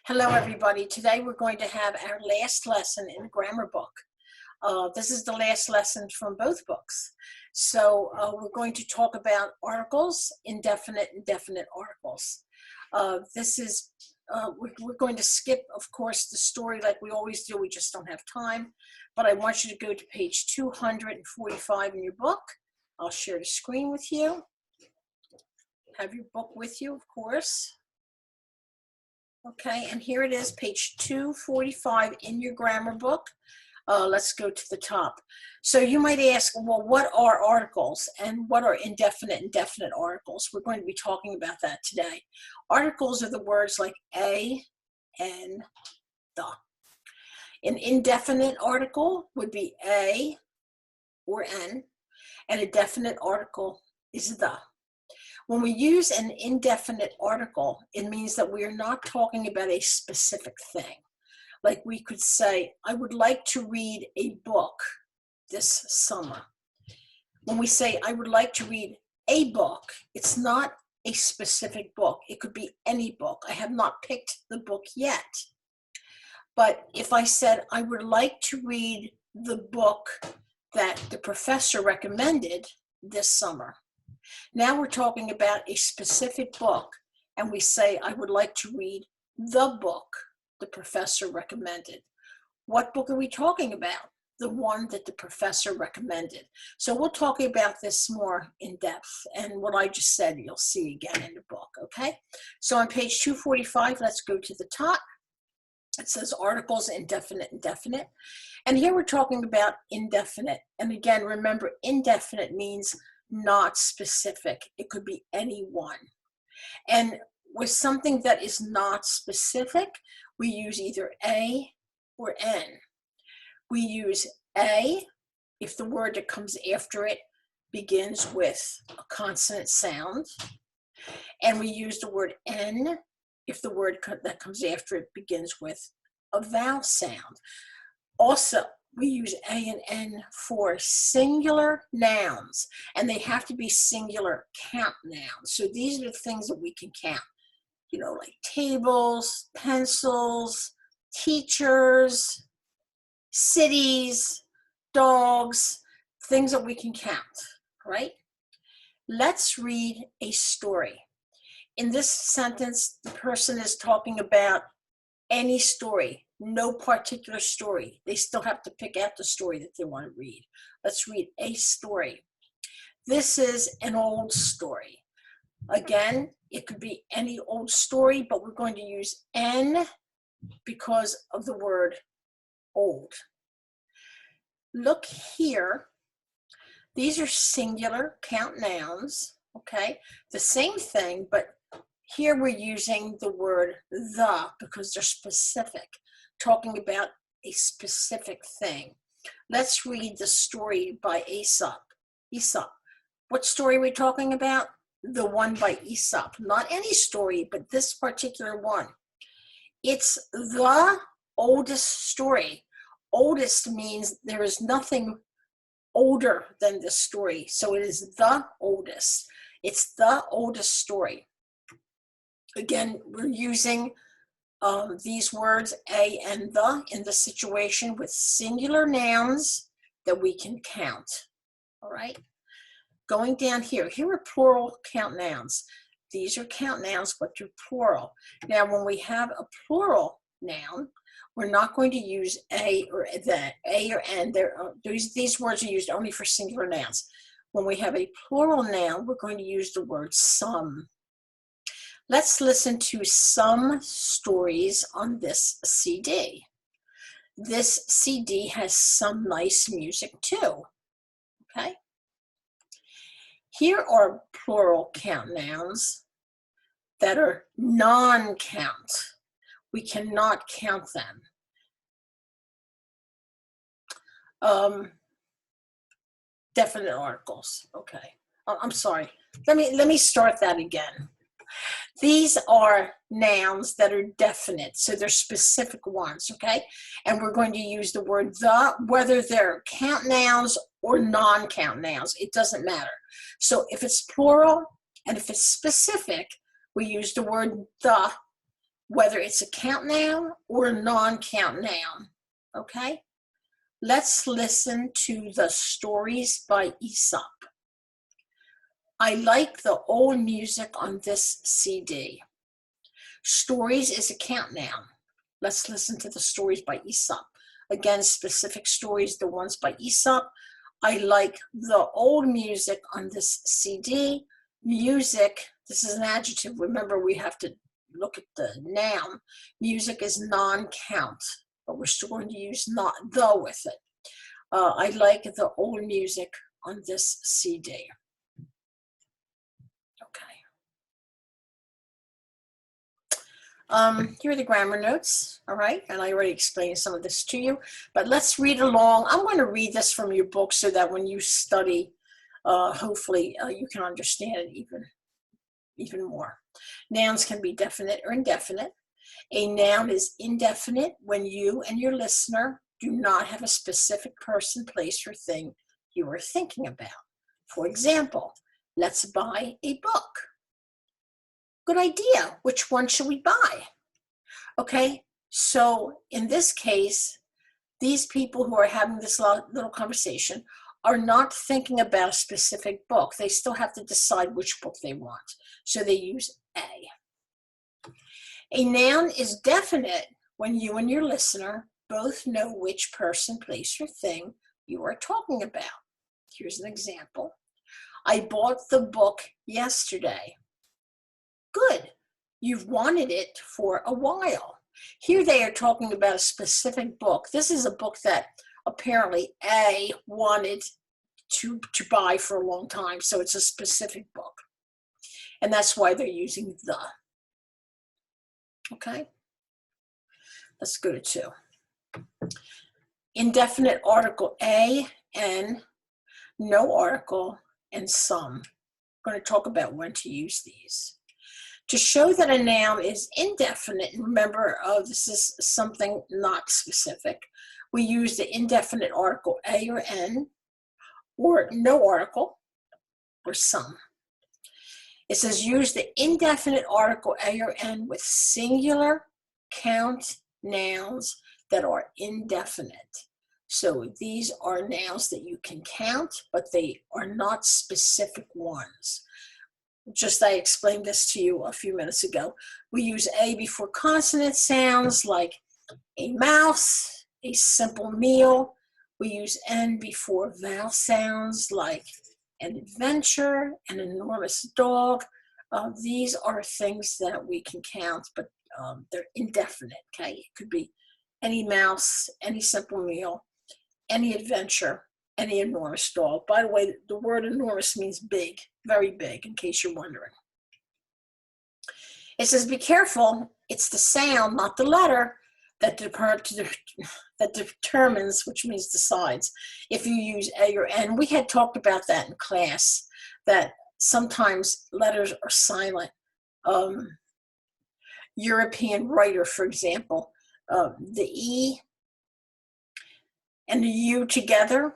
Hello, everybody. Today we're going to have our last lesson in the grammar book. This is the last lesson from both books. So we're going to talk about articles, indefinite and definite articles. We're going to skip, of course, the story like we always do. We just don't have time. But I want you to go to page 245 in your book. I'll share the screen with you. Have your book with you, of course. Okay, and here it is, page 245 in your grammar book. Let's go to the top. So you might ask, well, what are articles and what are indefinite and definite articles? We're going to be talking about that today. Articles are the words like a, and, the. An indefinite article would be a or an, and a definite article is the. When we use an indefinite article, it means that we are not talking about a specific thing. Like we could say, I would like to read a book this summer. When we say, I would like to read a book, it's not a specific book. It could be any book. I have not picked the book yet. But if I said, I would like to read the book that the professor recommended this summer, now we're talking about a specific book, and we say, I would like to read the book the professor recommended. What book are we talking about? The one that the professor recommended. So we'll talk about this more in depth, and what I just said you'll see again in the book, okay? So on page 245, let's go to the top. It says articles, indefinite and definite. And here we're talking about indefinite. And again, remember, indefinite means not specific. It could be any one. And with something that is not specific, we use either a or n. We use a if the word that comes after it begins with a consonant sound. And we use the word n if the word that comes after it begins with a vowel sound. Also, we use a and n for singular nouns, and they have to be singular count nouns. So these are the things that we can count, you know, like tables, pencils, teachers, cities, dogs, things that we can count, right? Let's read a story. In this sentence, the person is talking about any story, no particular story. They still have to pick out the story that they want to read. Let's read a story. This is an old story. Again, it could be any old story, but we're going to use n because of the word old. Look here. These are singular count nouns, okay? The same thing, but here we're using the word the because they're specific, talking about a specific thing. Let's read the story by Aesop. Aesop. What story are we talking about? The one by Aesop. Not any story, but this particular one. It's the oldest story. Oldest means there is nothing older than this story. So it is the oldest. It's the oldest story. Again, we're using these words, a and the, in the situation with singular nouns that we can count, all right? Going down here are plural count nouns. These are count nouns, but they're plural. Now, when we have a plural noun, we're not going to use a or the, a or n. These words are used only for singular nouns. When we have a plural noun, we're going to use the word some. Let's listen to some stories on this CD. This CD has some nice music too, okay? Here are plural count nouns that are non-count. We cannot count them. Definite articles, okay. I'm sorry, let me start that again. These are nouns that are definite, so they're specific ones, okay? And we're going to use the word the, whether they're count nouns or non-count nouns, it doesn't matter. So if it's plural and if it's specific, we use the word the, whether it's a count noun or a non-count noun, okay? Let's listen to the stories by Aesop. I like the old music on this CD. Stories is a count noun. Let's listen to the stories by Aesop. Again, specific stories, the ones by Aesop. I like the old music on this CD. Music, this is an adjective. Remember, we have to look at the noun. Music is non-count, but we're still going to use not the with it. I like the old music on this CD. Here are the grammar notes, all right? And I already explained some of this to you, but let's read along. I'm going to read this from your book so that when you study, hopefully you can understand it even more. Nouns can be definite or indefinite. A noun is indefinite when you and your listener do not have a specific person, place, or thing you are thinking about. For example, let's buy a book. Good idea. Which one should we buy? Okay, so in this case, these people who are having this little conversation are not thinking about a specific book. They still have to decide which book they want. So they use a. A noun is definite when you and your listener both know which person, place, or thing you are talking about. Here's an example. I bought the book yesterday. Good. You've wanted it for a while. Here they are talking about a specific book. This is a book that apparently A wanted to buy for a long time, so it's a specific book. And that's why they're using the. Okay? Let's go to 2. Indefinite article A, and no article, and some. I'm going to talk about when to use these. To show that a noun is indefinite, remember, this is something not specific, we use the indefinite article a or n, or no article, or some. It says use the indefinite article a or n with singular count nouns that are indefinite. So these are nouns that you can count, but they are not specific ones. Just I explained this to you a few minutes ago. We use a before consonant sounds like a mouse, a simple meal. We use n before vowel sounds like an adventure, an enormous dog. These are things that we can count, but they're indefinite, okay? It could be any mouse, any simple meal, any adventure, any enormous dog. By the way, the word enormous means big, very big, in case you're wondering. It says, be careful, it's the sound, not the letter, that determines, which means decides, if you use a or n. We had talked about that in class, that sometimes letters are silent. European writer, for example, the E and the U together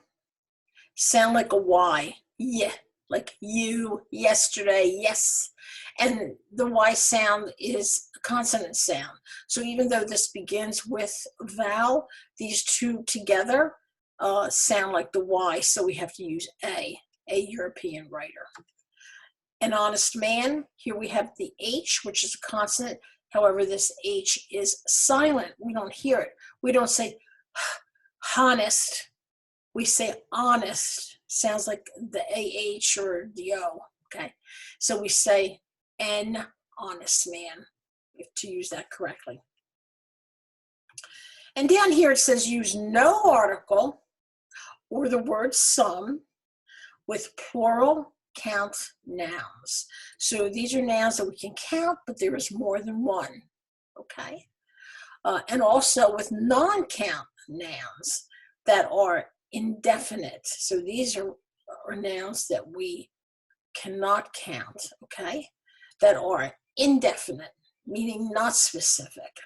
sound like a Y. Yeah, like you, yesterday, yes. And the Y sound is a consonant sound. So even though this begins with vowel, these two together sound like the Y. So we have to use a European writer. An honest man, here we have the H, which is a consonant. However, this H is silent. We don't hear it. We don't say honest. We say honest. Sounds like the AH or the O, okay? So we say an honest man, if to use that correctly. And down here it says use no article or the word some with plural count nouns. So these are nouns that we can count, but there is more than one, okay? And also with non-count nouns that are indefinite. So these are nouns that we cannot count, okay? That are indefinite, meaning not specific.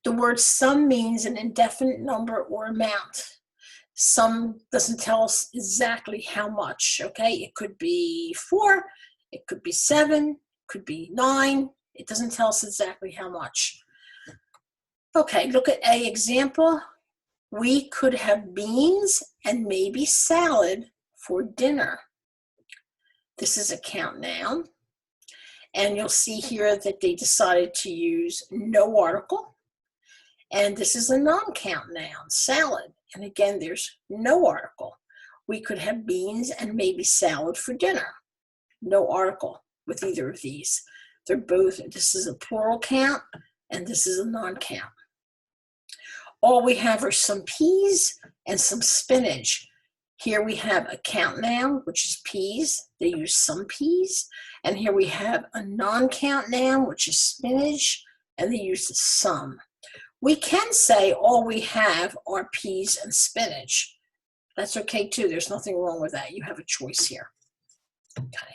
The word some means an indefinite number or amount. Some doesn't tell us exactly how much, okay? It could be 4, it could be 7, it could be 9, It doesn't tell us exactly how much. Okay, look at A example. We could have beans and maybe salad for dinner. This is a count noun. And you'll see here that they decided to use no article. And this is a non-count noun, salad. And again, there's no article. We could have beans and maybe salad for dinner. No article with either of these. They're both, this is a plural count and this is a non-count. All we have are some peas and some spinach. Here we have a count noun, which is peas. They use some peas. And here we have a non-count noun, which is spinach, and they use some. We can say all we have are peas and spinach. That's okay too. There's nothing wrong with that. You have a choice here. Okay.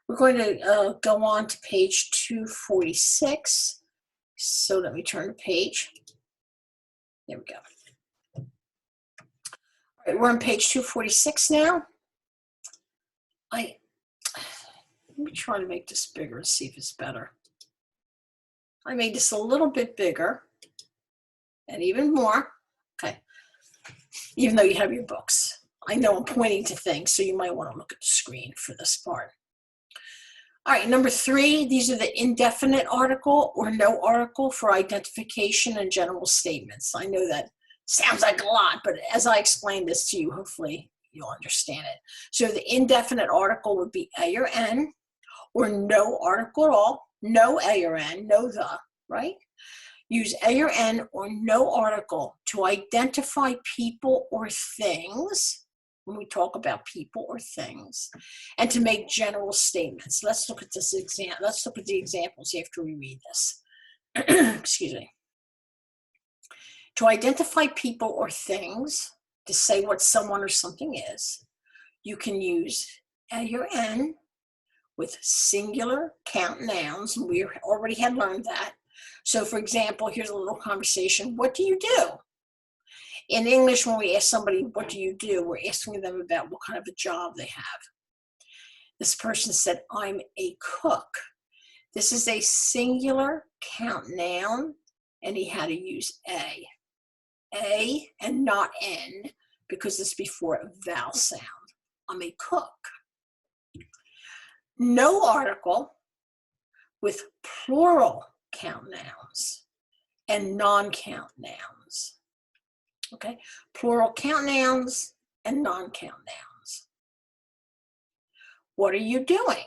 We're going to go on to page 246. So let me turn the page. There we go. All right, we're on page 246 now. Let me try to make this bigger and see if it's better. I made this a little bit bigger and even more. Okay. Even though you have your books. I know I'm pointing to things, so you might want to look at the screen for this part. All right, number 3, these are the indefinite article or no article for identification and general statements. I know that sounds like a lot, but as I explain this to you, hopefully you'll understand it. So the indefinite article would be a or n, or no article at all, no a or n, no the, right? Use a or n or no article to identify people or things, when we talk about people or things, and to make general statements. Let's look at this example. Let's look at the examples after we read this. Excuse me. To identify people or things, to say what someone or something is, you can use a or n with singular count nouns. We already had learned that. So for example, here's a little conversation. What do you do? In English, when we ask somebody, what do you do? We're asking them about what kind of a job they have. This person said, I'm a cook. This is a singular count noun, and he had to use a and not n, because it's before a vowel sound. I'm a cook. No article with plural count nouns and non-count nouns. Okay, plural count nouns and non-count nouns. What are you doing?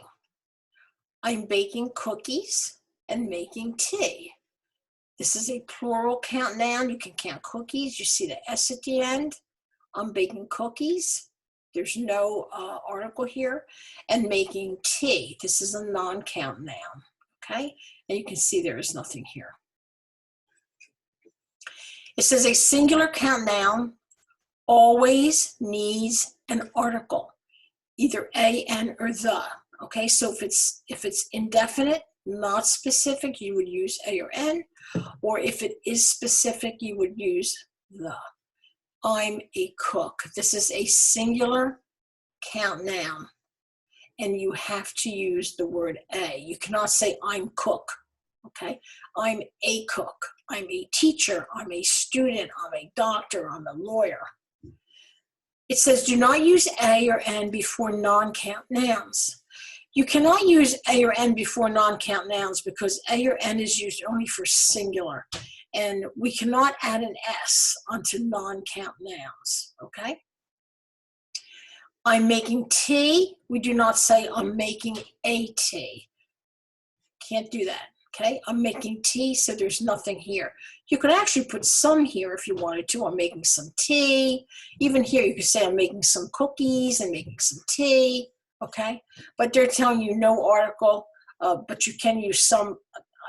I'm baking cookies and making tea. This is a plural count noun. You can count cookies. You see the S at the end. I'm baking cookies. There's no article here. And making tea. This is a non-count noun. Okay, and you can see there is nothing here. It says a singular count noun always needs an article, either a, n, or the. Okay, so if it's indefinite, not specific, you would use a or n, or if it is specific, you would use the. I'm a cook. This is a singular count noun, and you have to use the word a. You cannot say I'm cook. Okay, I'm a cook. I'm a teacher, I'm a student, I'm a doctor, I'm a lawyer. It says do not use a or n before non-count nouns. You cannot use a or n before non-count nouns because a or n is used only for singular, and we cannot add an s onto non-count nouns, okay? I'm making tea. We do not say I'm making a tea. Can't do that. Okay, I'm making tea, so there's nothing here. You could actually put some here if you wanted to. I'm making some tea. Even here, you could say I'm making some cookies and making some tea, okay? But they're telling you no article, but you can use some.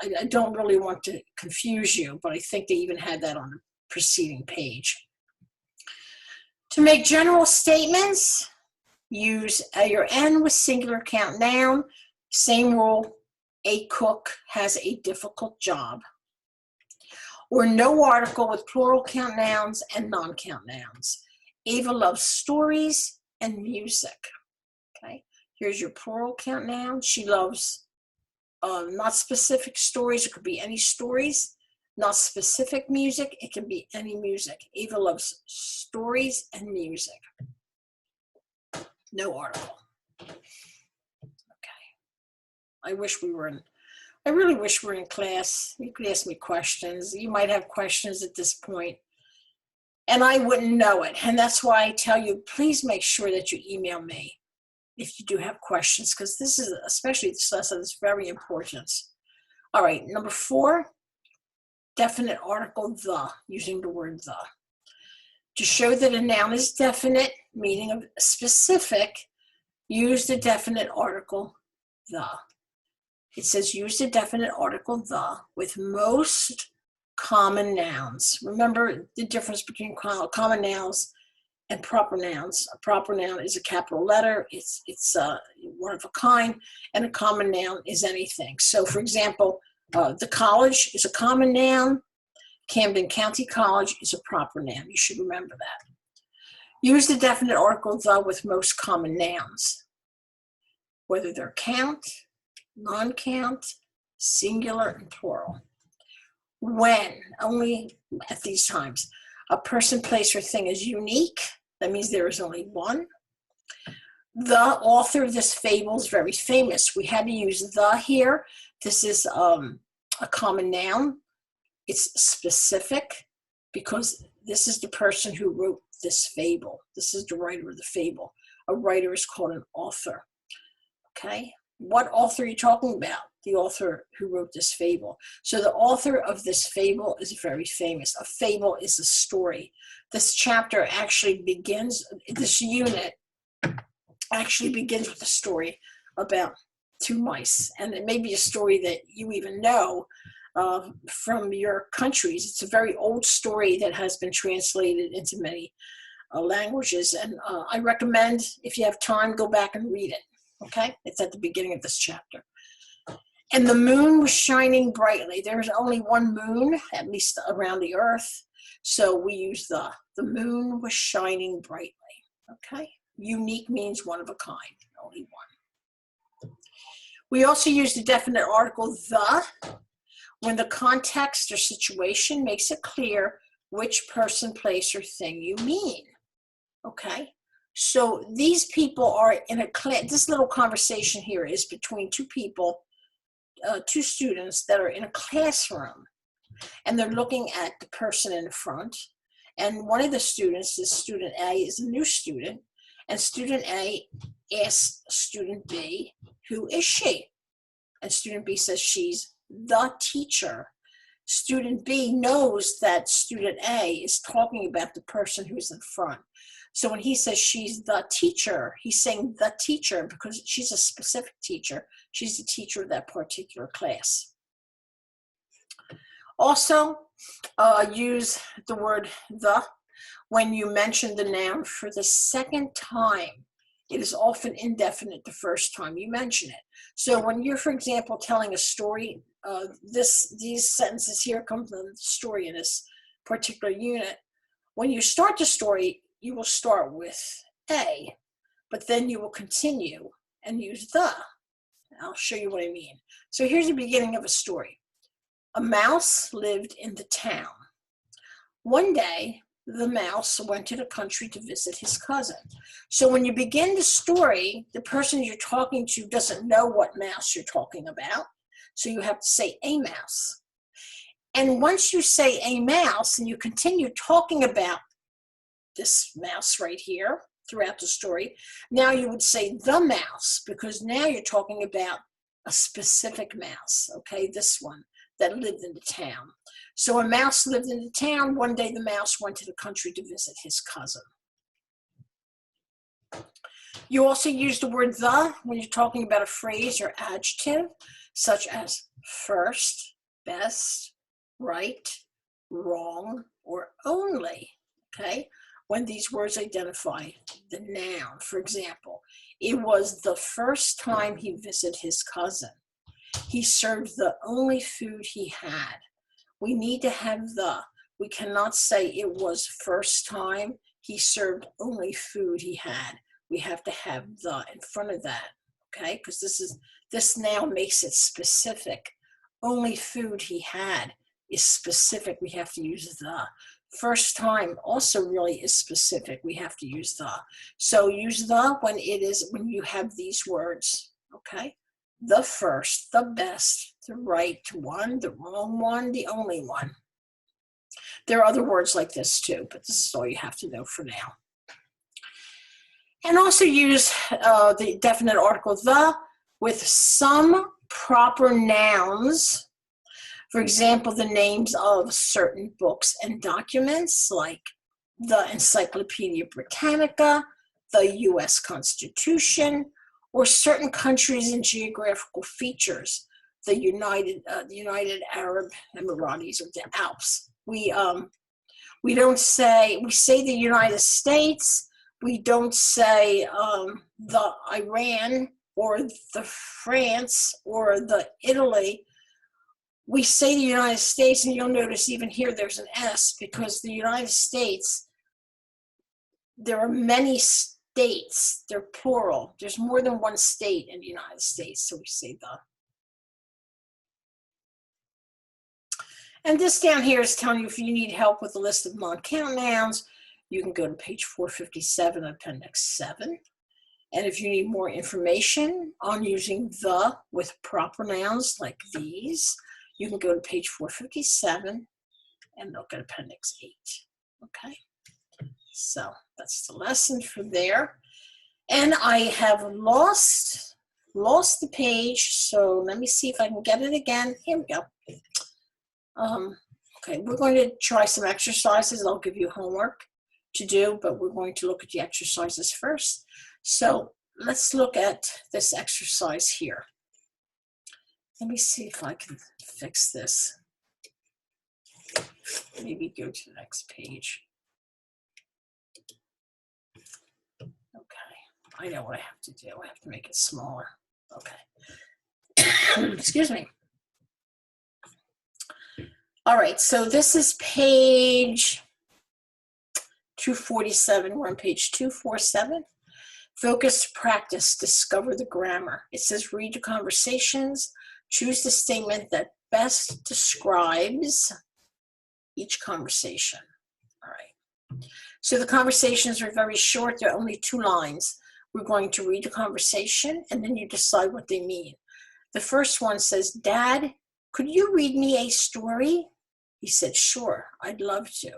I don't really want to confuse you, but I think they even had that on the preceding page. To make general statements, use a or n with singular count noun. Same rule. A cook has a difficult job. Or no article with plural count nouns and non-count nouns. Ava loves stories and music. Okay, here's your plural count noun. She loves not specific stories. It could be any stories. Not specific music. It can be any music. Eva loves stories and music. No article. Okay. I really wish we were in class. You could ask me questions. You might have questions at this point, and I wouldn't know it. And that's why I tell you, please make sure that you email me if you do have questions, because this is, especially this lesson, is very important. All right, number 4, definite article the, using the word the. To show that a noun is definite, meaning of specific, use the definite article the. It says use the definite article the with most common nouns. Remember the difference between common nouns and proper nouns. A proper noun is a capital letter. It's one of a kind, and a common noun is anything. So, for example, the college is a common noun. Camden County College is a proper noun. You should remember that. Use the definite article the with most common nouns, whether they're count, non-count, singular, and plural. When, only at these times, a person, place, or thing is unique, that means there is only one. The author of this fable is very famous. We had to use the here. This is a common noun. It's specific because this is the person who wrote this fable. This is the writer of the fable. A writer is called an author. Okay? What author are you talking about? The author who wrote this fable. So the author of this fable is very famous. A fable is a story. This chapter actually begins, this unit actually begins with a story about 2 mice. And it may be a story that you even know from your countries. It's a very old story that has been translated into many languages. And I recommend, if you have time, go back and read it. Okay? It's at the beginning of this chapter. And the moon was shining brightly. There's only one moon, at least around the earth. So we use the moon was shining brightly. Okay? Unique means one of a kind, only one. We also use the definite article the when the context or situation makes it clear which person, place, or thing you mean. Okay? So these people are in a class. This little conversation here is between 2 people, 2 students that are in a classroom, and they're looking at the person in the front. And one of the students, is student A, is a new student, and student A asks student B, who is she? And student B says she's the teacher. Student B knows that student A is talking about the person who's in front. So when he says she's the teacher, he's saying the teacher because she's a specific teacher. She's the teacher of that particular class. Also, use the word the when you mention the noun for the second time. It is often indefinite the first time you mention it. So when you're, for example, telling a story, these sentences here come from the story in this particular unit. When you start the story, you will start with A, but then you will continue and use the. I'll show you what I mean. So here's the beginning of a story. A mouse lived in the town. One day, the mouse went to the country to visit his cousin. So when you begin the story, the person you're talking to doesn't know what mouse you're talking about. So you have to say a mouse. And once you say a mouse and you continue talking about this mouse right here throughout the story, now you would say the mouse, because now you're talking about a specific mouse, okay, this one that lived in the town. So a mouse lived in the town. One day the mouse went to the country to visit his cousin. You also use the word the when you're talking about a phrase or adjective, such as first, best, right, wrong, or only, okay? When these words identify the noun. For example, it was the first time he visited his cousin. He served the only food he had. We need to have the. We cannot say it was first time he served only food he had. We have to have the in front of that, okay? Because this is This now makes it specific. Only food he had is specific. We have to use the. First time also really is specific. We have to use the. So use the when you have these words, okay? The first, the best, the right one, the wrong one, the only one. There are other words like this too, but this is all you have to know for now. And also use the definite article the with some proper nouns. For example, the names of certain books and documents like the Encyclopedia Britannica, the US Constitution, or certain countries and geographical features, the United Arab Emirates or the Alps. We say the United States. We don't say the Iran or the France or the Italy. We say the United States, and you'll notice even here there's an S because the United States, there are many states, they're plural. There's more than one state in the United States, so we say the. And this down here is telling you if you need help with a list of non-count nouns, you can go to page 457, appendix 7. And if you need more information on using the with proper nouns like these, you can go to page 457 and look at appendix 8, okay? So that's the lesson for there. And I have lost the page, so let me see if I can get it again. Here we go. Okay, we're going to try some exercises. I'll give you homework to do, but we're going to look at the exercises first. So let's look at this exercise here. Let me see if I can fix this. Maybe go to the next page. Okay, I know what I have to do. I have to make it smaller. Okay. Excuse me. All right, so this is page 247. We're on page 247. Focused practice, discover the grammar. It says read the conversations, choose the statement that best describes each conversation. All right. So the conversations are very short. They're only 2 lines. We're going to read the conversation, and then you decide what they mean. The first one says, Dad, could you read me a story? He said, sure, I'd love to.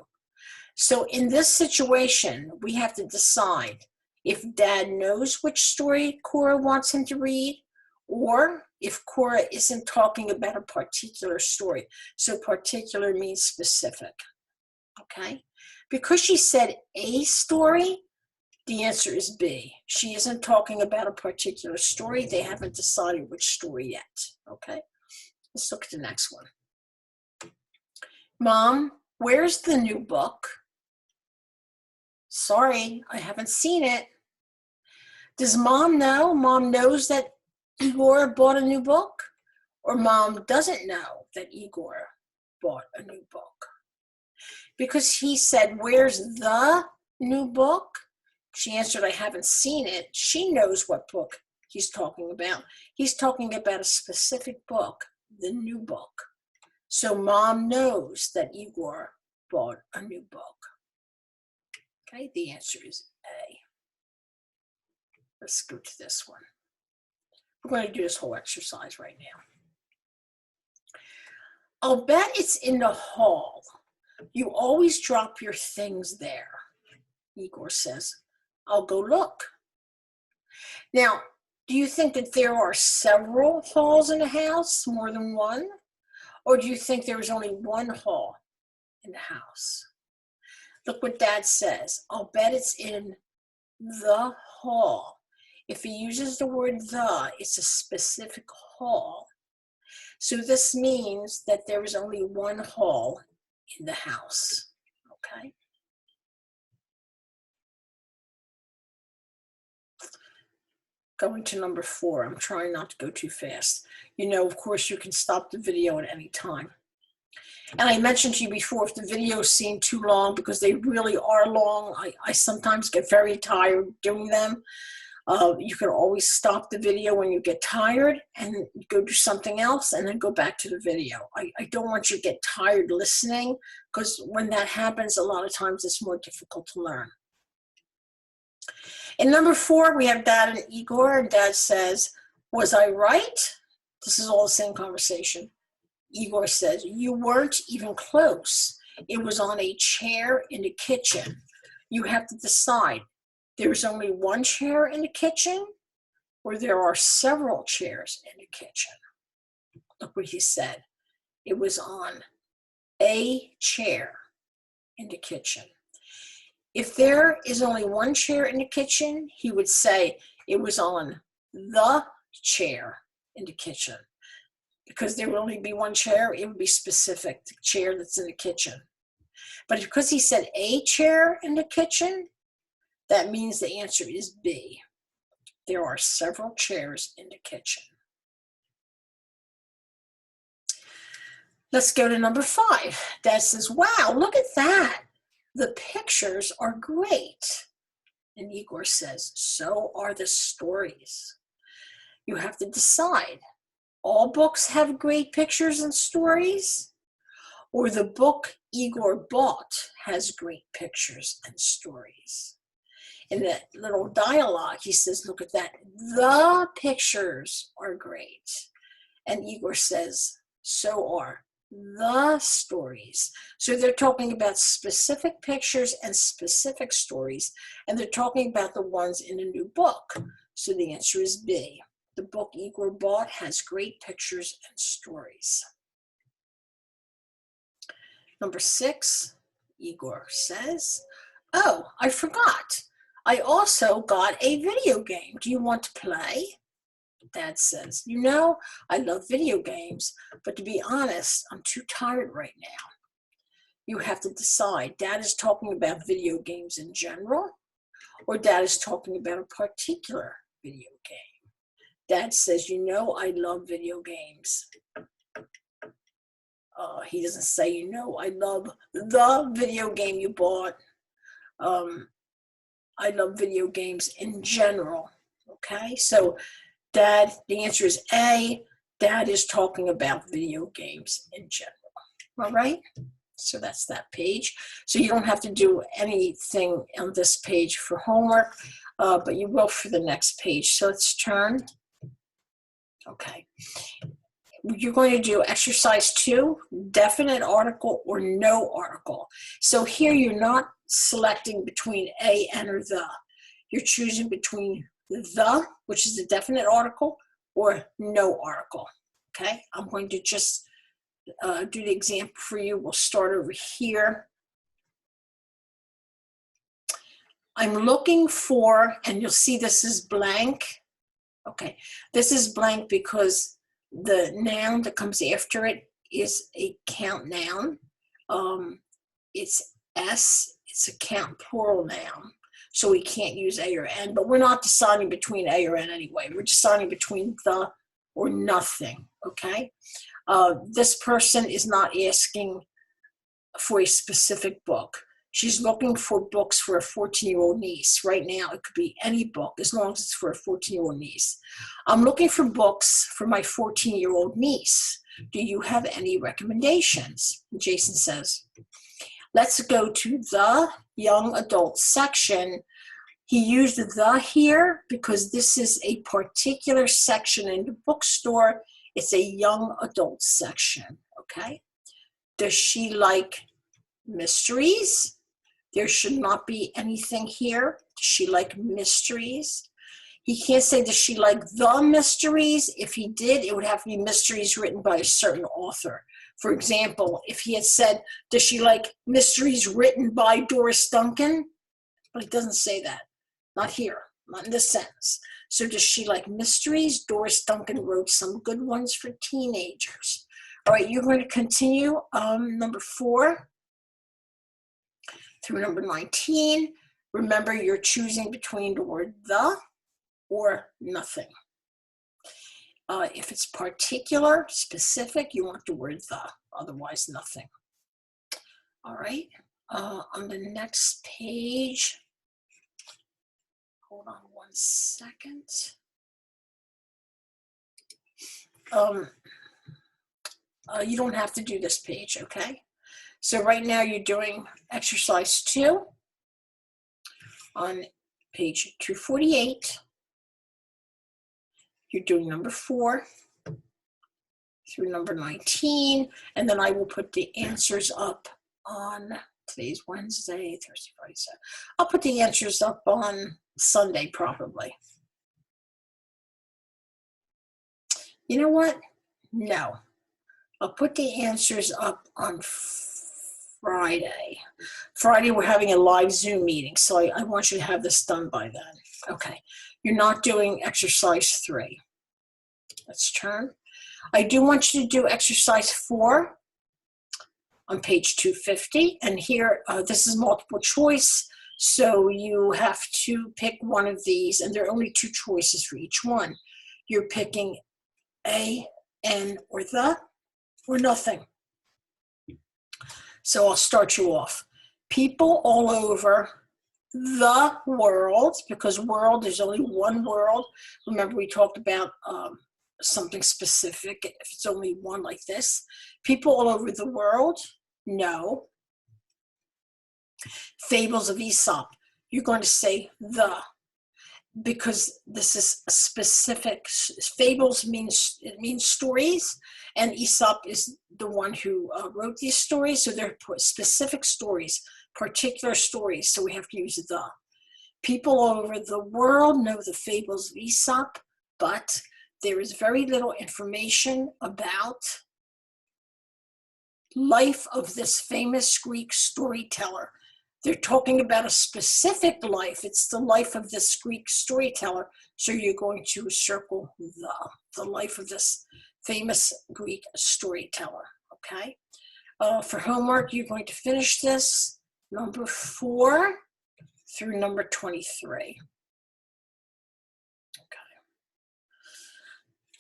So in this situation, we have to decide if Dad knows which story Cora wants him to read, or if Cora isn't talking about a particular story. So particular means specific, okay? Because she said a story, the answer is B. She isn't talking about a particular story. They haven't decided which story yet, okay? Let's look at the next one. Mom, where's the new book? Sorry, I haven't seen it. Does Mom know? Mom knows that Igor bought a new book? Or Mom doesn't know that Igor bought a new book? Because he said, where's the new book? She answered, I haven't seen it. She knows what book he's talking about. He's talking about a specific book, the new book. So Mom knows that Igor bought a new book. Okay, the answer is A. Let's go to this one. We're going to do this whole exercise right now. I'll bet it's in the hall. You always drop your things there, Igor says. I'll go look. Now, do you think that there are several halls in the house, more than one? Or do you think there is only one hall in the house? Look what Dad says. I'll bet it's in the hall. If he uses the word the, it's a specific hall. So this means that there is only one hall in the house, okay? Going to number 4. I'm trying not to go too fast. You know, of course, you can stop the video at any time. And I mentioned to you before, if the videos seem too long, because they really are long, I sometimes get very tired doing them. You can always stop the video when you get tired and go do something else and then go back to the video. I don't want you to get tired listening, because when that happens, a lot of times it's more difficult to learn. In number 4, we have Dad and Igor. And Dad says, "Was I right?" This is all the same conversation. Igor says, "You weren't even close. It was on a chair in the kitchen. You have to decide. There's only one chair in the kitchen, or there are several chairs in the kitchen." Look what he said. It was on a chair in the kitchen. If there is only one chair in the kitchen, he would say it was on the chair in the kitchen. Because there would only be one chair, it would be specific, the chair that's in the kitchen. But because he said a chair in the kitchen, that means the answer is B. There are several chairs in the kitchen. Let's go to number 5. Dad says, "Wow, look at that. The pictures are great." And Igor says, "So are the stories." You have to decide. All books have great pictures and stories, or the book Igor bought has great pictures and stories. In that little dialogue, he says, "Look at that. The pictures are great." And Igor says, "So are the stories." So they're talking about specific pictures and specific stories, and they're talking about the ones in a new book. So the answer is B. The book Igor bought has great pictures and stories. Number 6, Igor says, "Oh, I forgot. I also got a video game. Do you want to play?" Dad says, "You know, I love video games, but to be honest, I'm too tired right now." You have to decide. Dad is talking about video games in general, or Dad is talking about a particular video game. Dad says, "You know, I love video games." He doesn't say, "You know, I love the video game you bought." I love video games in general. Okay, so Dad, the answer is A. Dad is talking about video games in general. All right, so that's that page. So you don't have to do anything on this page for homework, but you will for the next page. So let's turn. Okay. You're going to do exercise 2, definite article or no article. So here you're not selecting between A and or the. You're choosing between the, which is a definite article, or no article. Okay, I'm going to just do the example for you. We'll start over here. I'm looking for, and you'll see this is blank. Okay, this is blank because the noun that comes after it is a count noun. It's S, it's a count plural noun. So we can't use A or N, but we're not deciding between A or N anyway. We're deciding between the or nothing, okay? This person is not asking for a specific book. She's looking for books for a 14-year-old niece. Right now, it could be any book as long as it's for a 14-year-old niece. I'm looking for books for my 14-year-old niece. Do you have any recommendations? Jason says, let's go to the young adult section. He used the here because this is a particular section in the bookstore. It's a young adult section, okay? Does she like mysteries? There should not be anything here. Does she like mysteries? He can't say, does she like the mysteries? If he did, it would have to be mysteries written by a certain author. For example, if he had said, does she like mysteries written by Doris Duncan? But he doesn't say that. Not here, not in this sentence. So does she like mysteries? Doris Duncan wrote some good ones for teenagers. All right, you're going to continue number 4 through number 19. Remember, you're choosing between the word the or nothing. If it's particular, specific, you want the word the, otherwise nothing. All right, on the next page, hold on 1 second. You don't have to do this page, okay? So right now you're doing exercise 2 on page 248. You're doing number 4 through number 19, and then I will put the answers up on, today's Wednesday, Thursday, Friday, Saturday. I'll put the answers up on Sunday probably. You know what? No. I'll put the answers up on Friday. Friday we're having a live Zoom meeting, so I want you to have this done by then. Okay. You're not doing exercise 3. Let's turn. I do want you to do exercise 4 on page 250. And here, this is multiple choice. So you have to pick one of these, and there are only 2 choices for each one. You're picking A, N, or the, or nothing. So I'll start you off. People all over the world, because world, there's only one world. Remember we talked about something specific, if it's only one like this. People all over the world, no. Fables of Aesop, you're going to say the, because this is a specific, fables means stories, and Aesop is the one who wrote these stories, so they're specific stories, particular stories, so we have to use the. People all over the world know the fables of Aesop, but there is very little information about life of this famous Greek storyteller. They're talking about a specific life. It's the life of this Greek storyteller. So you're going to circle the life of this famous Greek storyteller, okay? For homework, you're going to finish this, number 4 through number 23. Okay.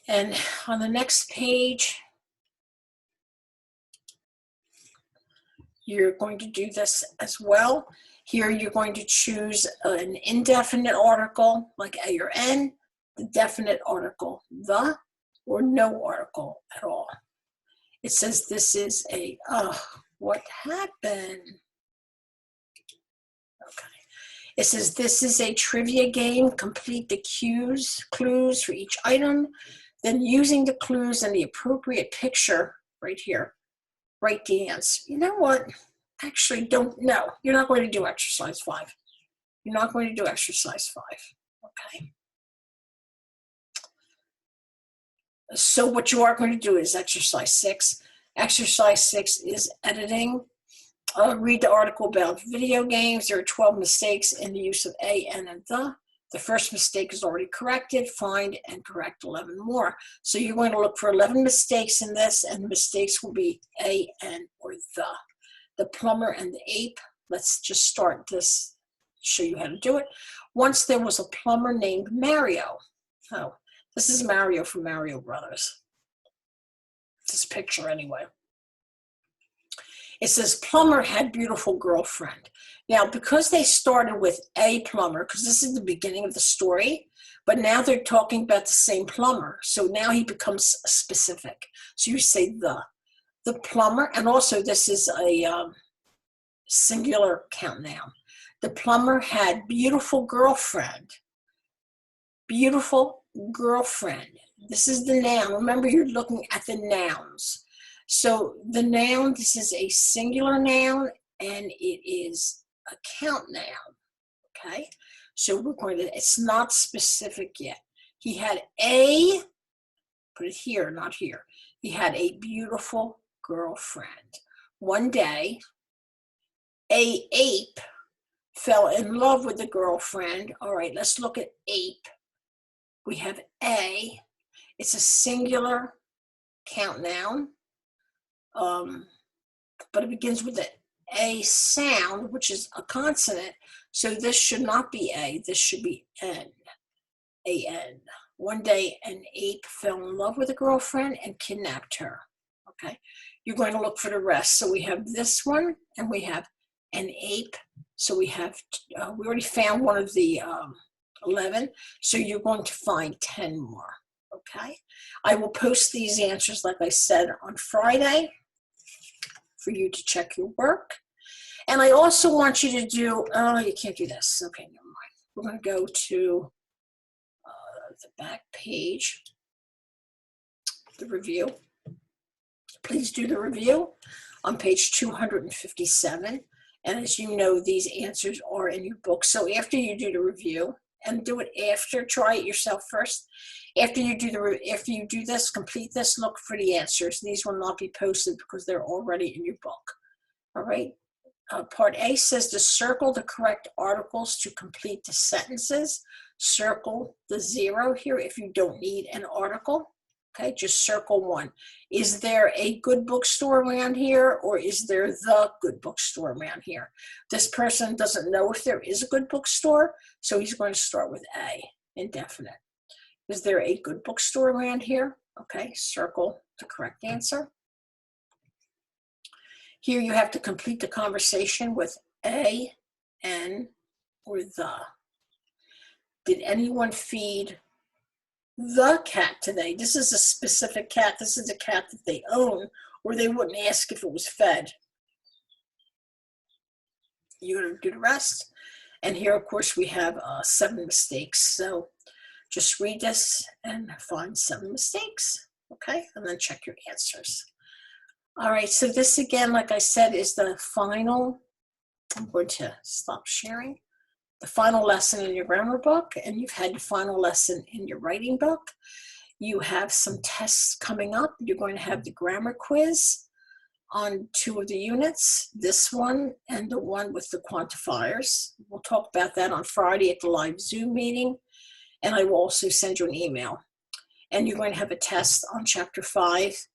And on the next page, you're going to do this as well. Here you're going to choose an indefinite article like A or N, the definite article the, or no article at all. It says this is a, what happened? Okay. It says this is a trivia game. Complete the clues for each item. Then using the clues and the appropriate picture right here, write the answer. You know what? Actually, no. You're not going to do exercise 5. You're not going to do exercise 5. Okay. So what you are going to do is exercise 6. Exercise 6 is editing. Read the article about video games. There are 12 mistakes in the use of A, N, and the. The first mistake is already corrected. Find and correct 11 more. So you're going to look for 11 mistakes in this, and the mistakes will be A, N, or the. The plumber and the ape. Let's just start this, show you how to do it. Once there was a plumber named Mario. Oh, this is Mario from Mario Brothers. This picture anyway. It says plumber had beautiful girlfriend. Now, because they started with a plumber, because this is the beginning of the story, but now they're talking about the same plumber. So now he becomes specific. So you say the plumber, and also this is a singular count noun. The plumber had beautiful girlfriend. Beautiful girlfriend. This is the noun. Remember, you're looking at the nouns. So the noun, this is a singular noun, and it is a count noun, okay? So we're going to, it's not specific yet. He had a, put it here, not here. He had a beautiful girlfriend. One day, a ape fell in love with the girlfriend. All right, let's look at ape. We have a, it's a singular count noun. But it begins with a sound, which is a consonant. So this should not be A, this should be N, A-N. One day, an ape fell in love with a girlfriend and kidnapped her, okay? You're going to look for the rest. So we have this one, and we have an ape. So we have, we already found one of the 11. So you're going to find 10 more. Okay. I will post these answers, like I said, on Friday for you to check your work. And I also want you to do, oh, you can't do this. Okay, never mind. We're going to go to the back page, the review. Please do the review on page 257. And as you know, these answers are in your book. So after you do the review, and do it after, try it yourself first. After you do this, complete this, look for the answers. These will not be posted because they're already in your book. All right. Part A says to circle the correct articles to complete the sentences. Circle the 0 here if you don't need an article. Okay, just circle 1. Is there a good bookstore around here, or is there the good bookstore around here? This person doesn't know if there is a good bookstore, so he's going to start with A, indefinite. Is there a good bookstore around here? Okay, circle the correct answer. Here you have to complete the conversation with A, N, or the. Did anyone feed the cat today? This is a specific cat. This is a cat that they own, or they wouldn't ask if it was fed. You're going to do the rest. And here, of course, we have 7 mistakes. So just read this and find 7 mistakes, okay? And then check your answers. All right, so this again, like I said, is the final. I'm going to stop sharing. The final lesson in your grammar book, and you've had your final lesson in your writing book. You have some tests coming up. You're going to have the grammar quiz on 2 of the units, this one and the one with the quantifiers. We'll talk about that on Friday at the live Zoom meeting, and I will also send you an email. And you're going to have a test on chapter 5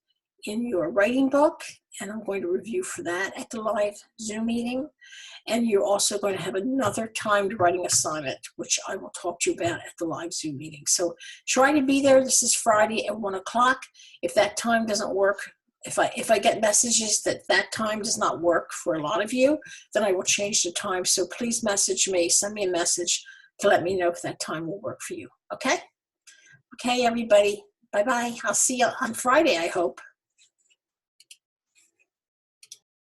in your writing book, and I'm going to review for that at the live Zoom meeting. And you're also going to have another timed writing assignment, which I will talk to you about at the live Zoom meeting. So try to be there. This is Friday at 1 o'clock. If that time doesn't work, if I get messages that that time does not work for a lot of you, then I will change the time. So please message me, send me a message to let me know if that time will work for you. Okay? Okay, everybody. Bye-bye. I'll see you on Friday, I hope.